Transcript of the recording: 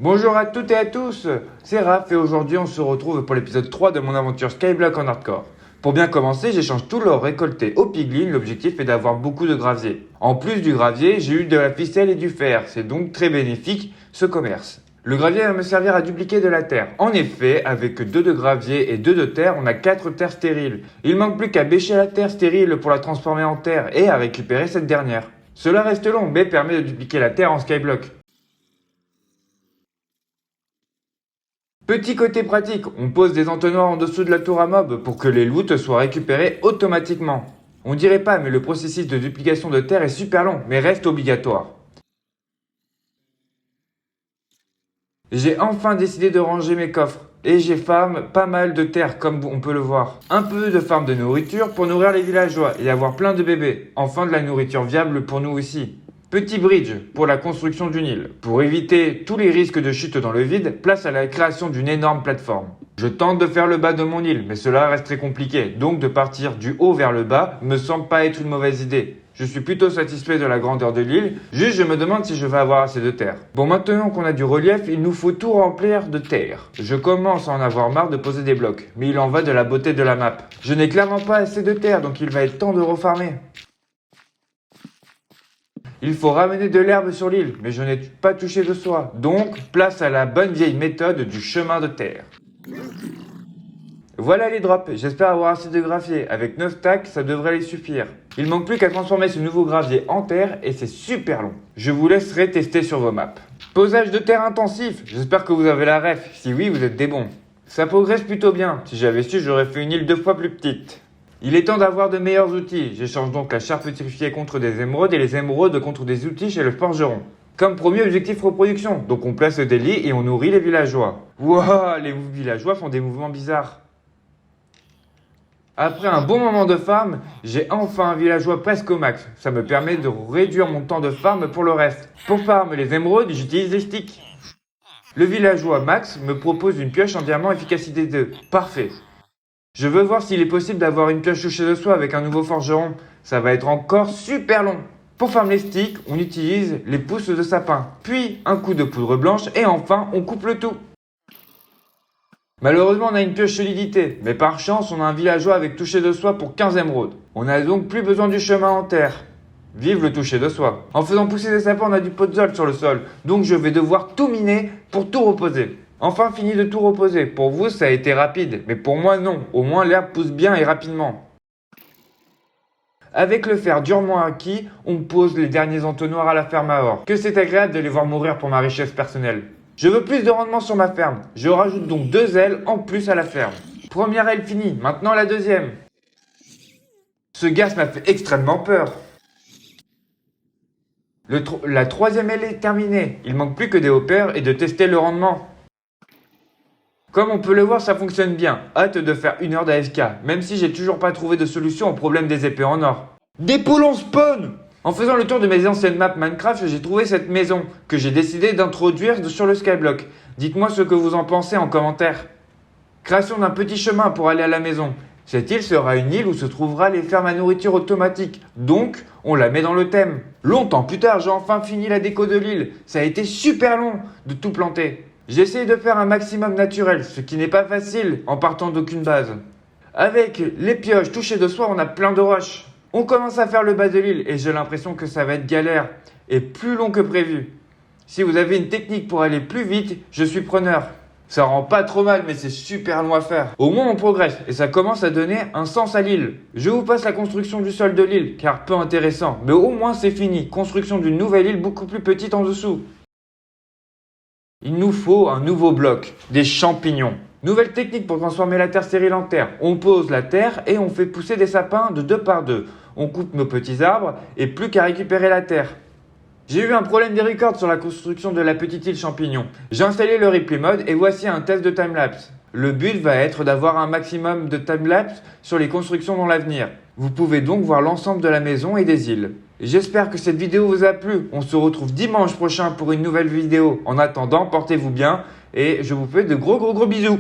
Bonjour à toutes et à tous, c'est Raph et aujourd'hui on se retrouve pour l'épisode 3 de mon aventure Skyblock en hardcore. Pour bien commencer, j'échange tout l'or récolté au piglin, l'objectif est d'avoir beaucoup de gravier. En plus du gravier, j'ai eu de la ficelle et du fer, c'est donc très bénéfique ce commerce. Le gravier va me servir à dupliquer de la terre. En effet, avec 2 de gravier et 2 de terre, on a 4 terres stériles. Il manque plus qu'à bêcher la terre stérile pour la transformer en terre et à récupérer cette dernière. Cela reste long mais permet de dupliquer la terre en Skyblock. Petit côté pratique, on pose des entonnoirs en dessous de la tour à mob pour que les loots soient récupérés automatiquement. On dirait pas, mais le processus de duplication de terre est super long, mais reste obligatoire. J'ai enfin décidé de ranger mes coffres, et j'ai farm pas mal de terre comme on peut le voir. Un peu de farm de nourriture pour nourrir les villageois et avoir plein de bébés. Enfin de la nourriture viable pour nous aussi. Petit bridge pour la construction d'une île. Pour éviter tous les risques de chute dans le vide, place à la création d'une énorme plateforme. Je tente de faire le bas de mon île, mais cela reste très compliqué, donc de partir du haut vers le bas me semble pas être une mauvaise idée. Je suis plutôt satisfait de la grandeur de l'île, juste je me demande si je vais avoir assez de terre. Bon, maintenant qu'on a du relief, il nous faut tout remplir de terre. Je commence à en avoir marre de poser des blocs, mais il en va de la beauté de la map. Je n'ai clairement pas assez de terre, donc il va être temps de refarmer. Il faut ramener de l'herbe sur l'île, mais je n'ai pas touché de soie. Donc, place à la bonne vieille méthode du chemin de terre. Voilà les drops, j'espère avoir assez de gravier. Avec 9 stacks, ça devrait les suffire. Il manque plus qu'à transformer ce nouveau gravier en terre et c'est super long. Je vous laisserai tester sur vos maps. Posage de terre intensif, j'espère que vous avez la ref. Si oui, vous êtes des bons. Ça progresse plutôt bien. Si j'avais su, j'aurais fait une île 2 fois plus petite. Il est temps d'avoir de meilleurs outils. J'échange donc la chair pétrifiée contre des émeraudes et les émeraudes contre des outils chez le forgeron. Comme premier objectif reproduction, donc on place des lits et on nourrit les villageois. Wouah, les villageois font des mouvements bizarres. Après un bon moment de farm, j'ai enfin un villageois presque au max. Ça me permet de réduire mon temps de farm pour le reste. Pour farm les émeraudes, j'utilise les sticks. Le villageois max me propose une pioche en diamant efficacité 2. Parfait. Je veux voir s'il est possible d'avoir une pioche touchée de soie avec un nouveau forgeron. Ça va être encore super long. Pour farm les sticks, on utilise les pousses de sapin, puis un coup de poudre blanche et enfin on coupe le tout. Malheureusement on a une pioche solidité, mais par chance on a un villageois avec toucher de soie pour 15 émeraudes. On n'a donc plus besoin du chemin en terre. Vive le toucher de soie. En faisant pousser des sapins on a du podzol sur le sol, donc je vais devoir tout miner pour tout reposer. Enfin fini de tout reposer. Pour vous ça a été rapide, mais pour moi non. Au moins l'herbe pousse bien et rapidement. Avec le fer durement acquis, on pose les derniers entonnoirs à la ferme à or. Que c'est agréable de les voir mourir pour ma richesse personnelle. Je veux plus de rendement sur ma ferme. Je rajoute donc 2 ailes en plus à la ferme. Première aile finie, maintenant la deuxième. Ce gaz m'a fait extrêmement peur. La troisième aile est terminée. Il manque plus que des hoppers et de tester le rendement. Comme on peut le voir, ça fonctionne bien. Hâte de faire 1 heure d'AFK, même si j'ai toujours pas trouvé de solution au problème des épées en or. Des poules en spawn! En faisant le tour de mes anciennes maps Minecraft, j'ai trouvé cette maison que j'ai décidé d'introduire sur le Skyblock. Dites-moi ce que vous en pensez en commentaire. Création d'un petit chemin pour aller à la maison. Cette île sera une île où se trouvera les fermes à nourriture automatique. Donc, on la met dans le thème. Longtemps plus tard, j'ai enfin fini la déco de l'île. Ça a été super long de tout planter. J'essaye de faire un maximum naturel, ce qui n'est pas facile en partant d'aucune base. Avec les pioches touchées de soie, on a plein de roches. On commence à faire le bas de l'île et j'ai l'impression que ça va être galère et plus long que prévu. Si vous avez une technique pour aller plus vite, je suis preneur. Ça rend pas trop mal mais c'est super long à faire. Au moins on progresse et ça commence à donner un sens à l'île. Je vous passe la construction du sol de l'île car peu intéressant, mais au moins c'est fini. Construction d'une nouvelle île beaucoup plus petite en dessous. Il nous faut un nouveau bloc, des champignons. Nouvelle technique pour transformer la terre stérile en terre. On pose la terre et on fait pousser des sapins de 2 par 2. On coupe nos petits arbres et plus qu'à récupérer la terre. J'ai eu un problème des records sur la construction de la petite île champignon. J'ai installé le replay mode et voici un test de timelapse. Le but va être d'avoir un maximum de timelapse sur les constructions dans l'avenir. Vous pouvez donc voir l'ensemble de la maison et des îles. J'espère que cette vidéo vous a plu. On se retrouve dimanche prochain pour une nouvelle vidéo. En attendant, portez-vous bien et je vous fais de gros bisous.